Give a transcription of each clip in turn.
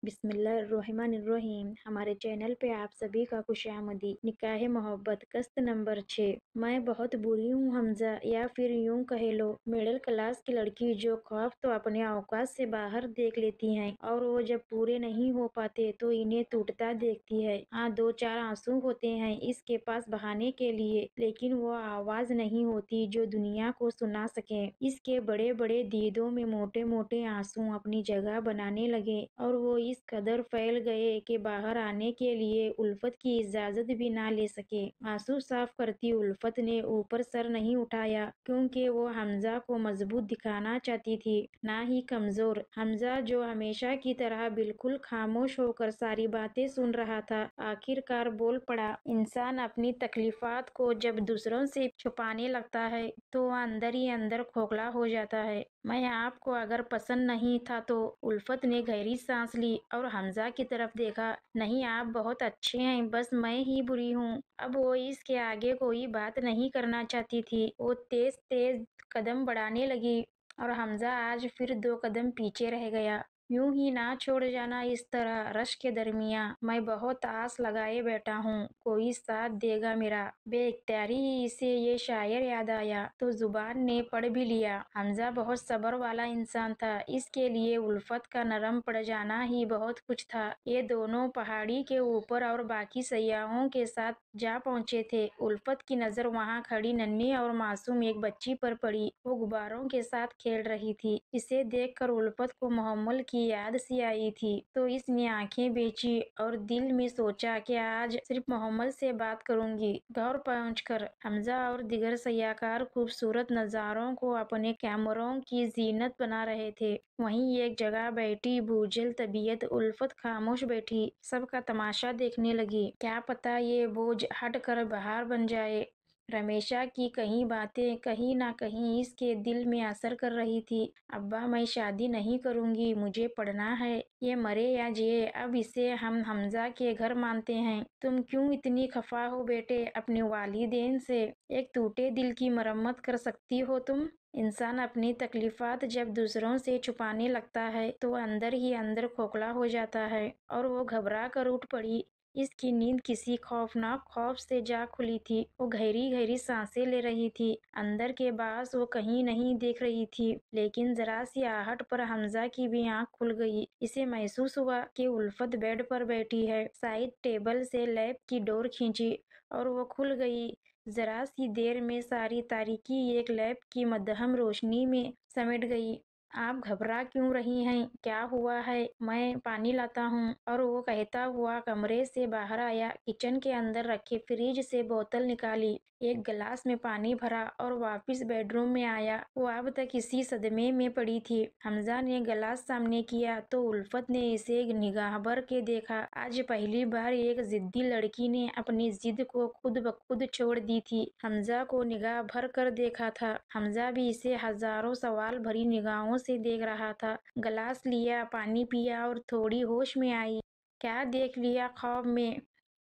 بسم اللہ الرحمن الرحیم۔ ہمارے چینل پہ آپ سبھی کا خوش آمدید۔ نکاح محبت قسط نمبر 6۔ میں بہت بری ہوں حمزہ، یا پھر یوں کہہ لو مڈل کلاس کی لڑکی جو خواب تو اپنے اوقات سے باہر دیکھ لیتی ہیں اور وہ جب پورے نہیں ہو پاتے تو انہیں ٹوٹتا دیکھتی ہے۔ ہاں، دو چار آنسو ہوتے ہیں اس کے پاس بہانے کے لیے، لیکن وہ آواز نہیں ہوتی جو دنیا کو سنا سکے۔ اس کے بڑے بڑے دیدوں میں موٹے موٹے آنسو اپنی جگہ بنانے لگے اور وہ اس قدر پھیل گئے کہ باہر آنے کے لیے الفت کی اجازت بھی نہ لے سکے۔ آنسو صاف کرتی الفت نے اوپر سر نہیں اٹھایا، کیونکہ وہ حمزہ کو مضبوط دکھانا چاہتی تھی، نہ ہی کمزور۔ حمزہ جو ہمیشہ کی طرح بالکل خاموش ہو کر ساری باتیں سن رہا تھا، آخر کار بول پڑا۔ انسان اپنی تکلیفات کو جب دوسروں سے چھپانے لگتا ہے تو وہ اندر ہی اندر کھوکھلا ہو جاتا ہے۔ میں آپ کو اگر پسند نہیں تھا تو؟ الفت نے گہری سانس لی اور حمزہ کی طرف دیکھا۔ نہیں، آپ بہت اچھے ہیں، بس میں ہی بری ہوں۔ اب وہ اس کے آگے کوئی بات نہیں کرنا چاہتی تھی۔ وہ تیز تیز قدم بڑھانے لگی اور حمزہ آج پھر 2 قدم پیچھے رہ گیا۔ یوں ہی نہ چھوڑ جانا اس طرح رش کے درمیان، میں بہت آس لگائے بیٹھا ہوں کوئی ساتھ دے گا میرا۔ بے اختیاری ہی اسے یہ شاعر یاد آیا تو زبان نے پڑھ بھی لیا۔ حمزہ بہت صبر والا انسان تھا، اس کے لیے الفت کا نرم پڑ جانا ہی بہت کچھ تھا۔ یہ دونوں پہاڑی کے اوپر اور باقی سیاحوں کے ساتھ جا پہنچے تھے۔ الفت کی نظر وہاں کھڑی ننھی اور معصوم ایک بچی پر پڑی، وہ غباروں کے ساتھ کھیل رہی تھی۔ اسے دیکھ کر الفت کو محمل کی یاد سی آئی تھی، تو اس نے آنکھیں بھیجی اور دل میں سوچا کہ آج صرف محمل سے بات کروں گی۔ گھر پہنچ کر حمزہ اور دیگر سیاح کار خوبصورت نظاروں کو اپنے کیمروں کی زینت بنا رہے تھے۔ وہیں ایک جگہ بیٹھی بوجھل طبیعت الفت خاموش بیٹھی سب کا تماشا دیکھنے لگی۔ کیا پتہ یہ بوجھ ہٹ کر بہار بن جائے۔ رمیشہ کی کئی باتیں کہیں نہ کہیں اس کے دل میں اثر کر رہی تھی۔ ابا، میں شادی نہیں کروں گی، مجھے پڑھنا ہے، یہ مرے یا جیے اب اسے ہم حمزہ کے گھر مانتے ہیں۔ تم کیوں اتنی خفا ہو بیٹے اپنے والدین سے؟ ایک ٹوٹے دل کی مرمت کر سکتی ہو تم؟ انسان اپنی تکلیفات جب دوسروں سے چھپانے لگتا ہے تو اندر ہی اندر کھوکھلا ہو جاتا ہے۔ اور وہ گھبرا کر اٹھ پڑی۔ اس کی نیند کسی خوفناک خوف سے جا کھلی تھی۔ وہ گہری گہری سانسیں لے رہی تھی، اندر کے باعث وہ کہیں نہیں دیکھ رہی تھی، لیکن ذرا سی آہٹ پر حمزہ کی بھی آنکھ کھل گئی۔ اسے محسوس ہوا کہ الفت بیڈ پر بیٹھی ہے۔ سائڈ ٹیبل سے لیمپ کی ڈور کھینچی اور وہ کھل گئی۔ ذرا سی دیر میں ساری تاریکی ایک لیمپ کی مدھم روشنی میں سمٹ گئی۔ آپ گھبرا کیوں رہی ہیں؟ کیا ہوا ہے؟ میں پانی لاتا ہوں۔ اور وہ کہتا ہوا کمرے سے باہر آیا، کچن کے اندر رکھے فریج سے بوتل نکالی، ایک گلاس میں پانی بھرا اور واپس بیڈ روم میں آیا۔ وہ اب تک اسی صدمے میں پڑی تھی۔ حمزہ نے گلاس سامنے کیا تو الفت نے اسے نگاہ بھر کے دیکھا۔ آج پہلی بار ایک ضدی لڑکی نے اپنی ضد کو خود بخود چھوڑ دی تھی۔ حمزہ کو نگاہ بھر کر دیکھا تھا۔ حمزہ بھی اسے ہزاروں سوال بھری نگاہوں سے دیکھ رہا تھا۔ گلاس لیا، پانی پیا اور تھوڑی ہوش میں آئی۔ کیا دیکھ لیا خواب میں؟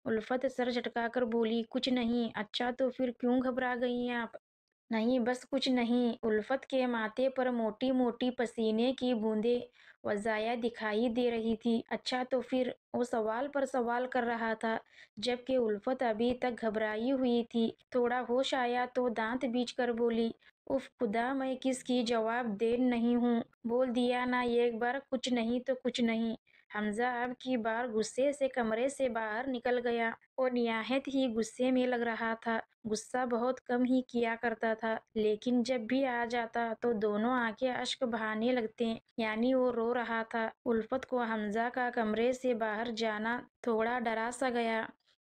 الفت سر جھٹکا کر بولی، کچھ نہیں۔ اچھا تو پھر کیوں گھبرا گئی آپ؟ نہیں، بس کچھ نہیں۔ الفت کے ماتھے پر موٹی موٹی پسینے کی بوندیں وضاح دکھائی دے رہی تھی۔ اچھا تو پھر؟ وہ سوال پر سوال کر رہا تھا، جبکہ الفت ابھی تک گھبرائی ہوئی تھی۔ تھوڑا ہوش آیا تو دانت بیچ کر بولی، اف خدا، میں کس کی جواب دہ نہیں ہوں، بول دیا نا ایک بار کچھ نہیں تو کچھ نہیں۔ حمزہ اب کی بار غصے سے کمرے سے باہر نکل گیا۔ وہ نہایت ہی غصے میں لگ رہا تھا۔ غصہ بہت کم ہی کیا کرتا تھا، لیکن جب بھی آ جاتا تو دونوں آنکھیں اشک بہانے لگتے، یعنی وہ رو رہا تھا۔ الفت کو حمزہ کا کمرے سے باہر جانا تھوڑا ڈرا سا گیا،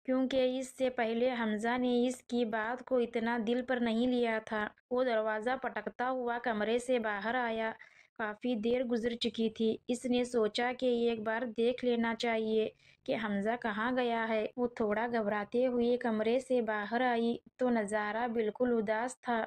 کیونکہ اس سے پہلے حمزہ نے اس کی بات کو اتنا دل پر نہیں لیا تھا۔ وہ دروازہ پٹکتا ہوا کمرے سے باہر آیا۔ کافی دیر گزر چکی تھی۔ اس نے سوچا کہ ایک بار دیکھ لینا چاہیے کہ حمزہ کہاں گیا ہے۔ وہ تھوڑا گھبراتے ہوئے کمرے سے باہر آئی تو نظارہ بالکل اداس تھا۔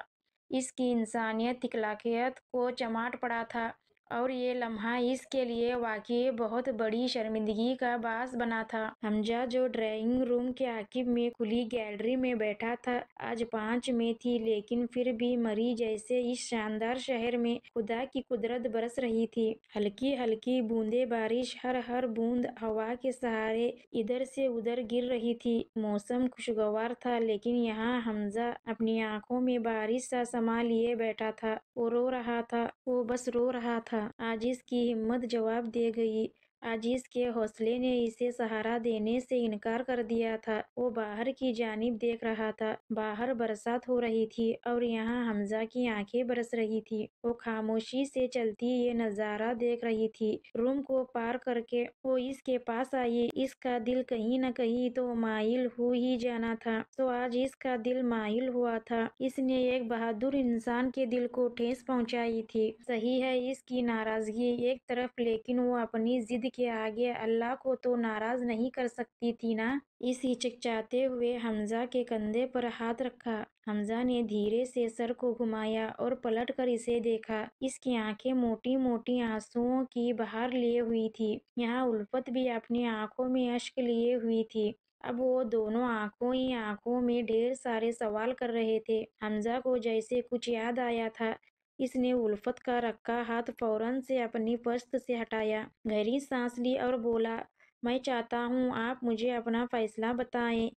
اس کی انسانیت اخلاقیات کو چماٹ پڑا تھا اور یہ لمحہ اس کے لیے واقعی بہت بڑی شرمندگی کا باعث بنا تھا۔ حمزہ جو ڈرائنگ روم کے عقب میں کھلی گیلری میں بیٹھا تھا، آج 5 میں تھی، لیکن پھر بھی مری جیسے اس شاندار شہر میں خدا کی قدرت برس رہی تھی۔ ہلکی ہلکی بوندیں بارش ہر بوند ہوا کے سہارے ادھر سے ادھر گر رہی تھی۔ موسم خوشگوار تھا، لیکن یہاں حمزہ اپنی آنکھوں میں بارش سا سما لیے بیٹھا تھا۔ وہ رو رہا تھا، وہ بس رو رہا تھا۔ آج اس کی ہمت جواب دے گئی، آج اس کے حوصلے نے اسے سہارا دینے سے انکار کر دیا تھا۔ وہ باہر کی جانب دیکھ رہا تھا۔ باہر برسات ہو رہی تھی اور یہاں حمزہ کی آنکھیں برس رہی تھی۔ وہ خاموشی سے چلتی یہ نظارہ دیکھ رہی تھی۔ روم کو پار کر کے وہ اس کے پاس آئی۔ اس کا دل کہیں نہ کہیں تو مائل ہو ہی جانا تھا، تو آج اس کا دل مائل ہوا تھا۔ اس نے ایک بہادر انسان کے دل کو ٹھیس پہنچائی تھی۔ صحیح ہے، اس کی ناراضگی ایک طرف، لیکن وہ اپنی ضد کے آگے اللہ کو تو ناراض نہیں کر سکتی تھی نا۔ اس ہچکچاتے ہوئے حمزہ کے کندھے پر ہاتھ رکھا۔ حمزہ نے دھیرے سے سر کو گھمایا اور پلٹ کر اسے دیکھا۔ اس کی آنکھیں موٹی موٹی آنسوؤں کی بہار لیے ہوئی تھی۔ یہاں الفت بھی اپنی آنکھوں میں اشک لیے ہوئی تھی۔ اب وہ دونوں آنکھوں ہی آنکھوں میں ڈھیر سارے سوال کر رہے تھے۔ حمزہ کو جیسے کچھ یاد آیا تھا۔ اس نے الفت کا رکھا ہاتھ فوراً سے اپنی پشت سے ہٹایا، گہری سانس لی اور بولا، میں چاہتا ہوں آپ مجھے اپنا فیصلہ بتائیں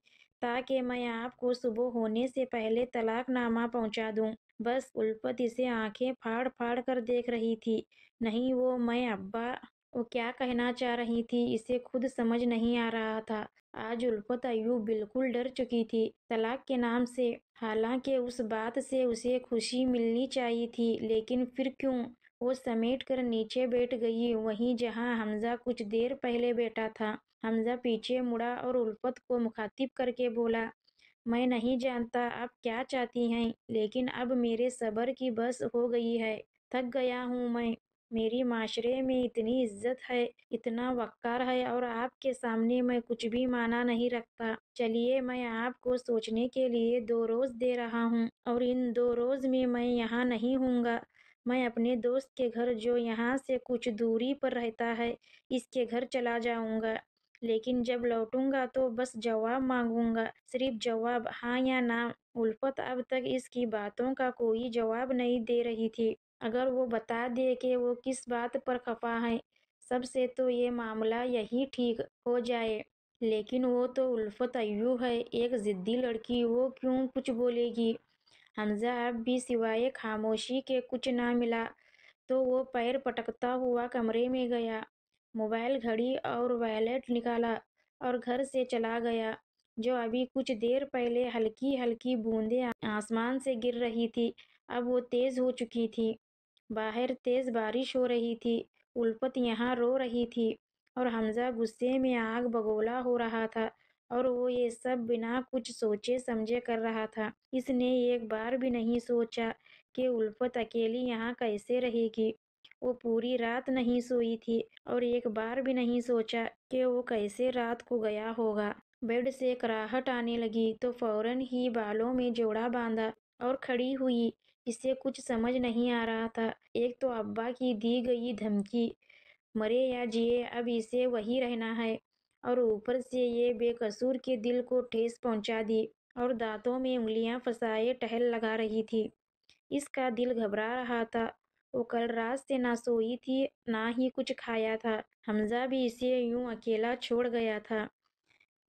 تاکہ میں آپ کو صبح ہونے سے پہلے طلاق نامہ پہنچا دوں۔ بس۔ الفت اسے آنکھیں پھاڑ پھاڑ کر دیکھ رہی تھی۔ نہیں، میں ابا۔ وہ کیا کہنا چاہ رہی تھی اسے خود سمجھ نہیں آ رہا تھا۔ آج الفت ایوب بالکل ڈر چکی تھی طلاق کے نام سے۔ حالانکہ اس بات سے اسے خوشی ملنی چاہیے تھی، لیکن پھر کیوں؟ وہ سمیٹ کر نیچے بیٹھ گئی، وہیں جہاں حمزہ کچھ دیر پہلے بیٹھا تھا۔ حمزہ پیچھے مڑا اور الفت کو مخاطب کر کے بولا، میں نہیں جانتا آپ کیا چاہتی ہیں، لیکن اب میرے صبر کی بس ہو گئی ہے۔ تھک گیا ہوں میں۔ میری معاشرے میں اتنی عزت ہے، اتنا وقار ہے، اور آپ کے سامنے میں کچھ بھی معنی نہیں رکھتا۔ چلیے، میں آپ کو سوچنے کے لیے 2 روز دے رہا ہوں، اور ان 2 روز میں میں یہاں نہیں ہوں گا۔ میں اپنے دوست کے گھر، جو یہاں سے کچھ دوری پر رہتا ہے، اس کے گھر چلا جاؤں گا۔ لیکن جب لوٹوں گا تو بس جواب مانگوں گا، صرف جواب، ہاں یا نہ۔ الفت اب تک اس کی باتوں کا کوئی جواب نہیں دے رہی تھی۔ اگر وہ بتا دے کہ وہ کس بات پر خفا ہے، سب سے تو یہ معاملہ یہی ٹھیک ہو جائے۔ لیکن وہ تو الفت ایوب ہے، ایک ضدی لڑکی، وہ کیوں کچھ بولے گی؟ حمزہ اب بھی سوائے خاموشی کے کچھ نہ ملا، تو وہ پیر پٹکتا ہوا کمرے میں گیا، موبائل، گھڑی اور والیٹ نکالا اور گھر سے چلا گیا۔ جو ابھی کچھ دیر پہلے ہلکی ہلکی بوندیں آسمان سے گر رہی تھی، اب وہ تیز ہو چکی تھی۔ باہر تیز بارش ہو رہی تھی۔ الفت یہاں رو رہی تھی اور حمزہ غصے میں آگ بگولا ہو رہا تھا، اور وہ یہ سب بنا کچھ سوچے سمجھے کر رہا تھا۔ اس نے ایک بار بھی نہیں سوچا کہ الفت اکیلی یہاں کیسے رہے گی۔ وہ پوری رات نہیں سوئی تھی، اور ایک بار بھی نہیں سوچا کہ وہ کیسے رات کو گیا ہوگا۔ بیڈ سے کراہٹ آنے لگی تو فوراً ہی بالوں میں جوڑا باندھا اور کھڑی ہوئی۔ اسے کچھ سمجھ نہیں آ رہا تھا۔ ایک تو ابا کی دی گئی دھمکی، مرے یا جیے اب اسے وہی رہنا ہے، اور اوپر سے یہ بے قصور کے دل کو ٹھیس پہنچا دی، اور دانتوں میں انگلیاں پھنسائے ٹہل لگا رہی تھی۔ اس کا دل گھبرا رہا تھا۔ وہ کل رات سے نہ سوئی تھی، نہ ہی کچھ کھایا تھا۔ حمزہ بھی اسے یوں اکیلا چھوڑ گیا تھا۔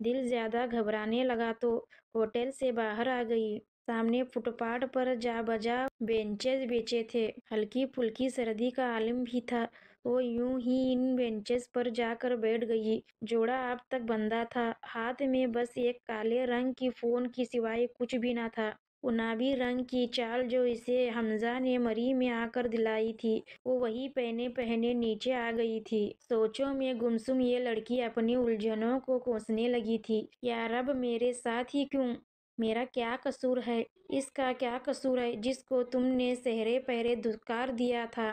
دل زیادہ گھبرانے لگا تو ہوٹل سے باہر آ گئی۔ سامنے فٹ پاتھ پر جا بجا بینچز بچھے تھے۔ ہلکی پھلکی سردی کا عالم بھی تھا۔ وہ یوں ہی ان بینچز پر جا کر بیٹھ گئی۔ جوڑا اب تک بندھا تھا، ہاتھ میں بس ایک کالے رنگ کی فون کے سوائے کچھ بھی نہ تھا۔ گلابی رنگ کی چال جو اسے حمزہ نے مری میں آ کر دلائی تھی، وہ وہی پہنے پہنے نیچے آ گئی تھی۔ سوچوں میں گمسم یہ لڑکی اپنی الجھنوں کو کوسنے لگی تھی۔ یا رب، میرے ساتھ ہی کیوں؟ میرا کیا قصور ہے؟ اس کا کیا قصور ہے جس کو تم نے سحرے پہرے دھتکار دیا تھا؟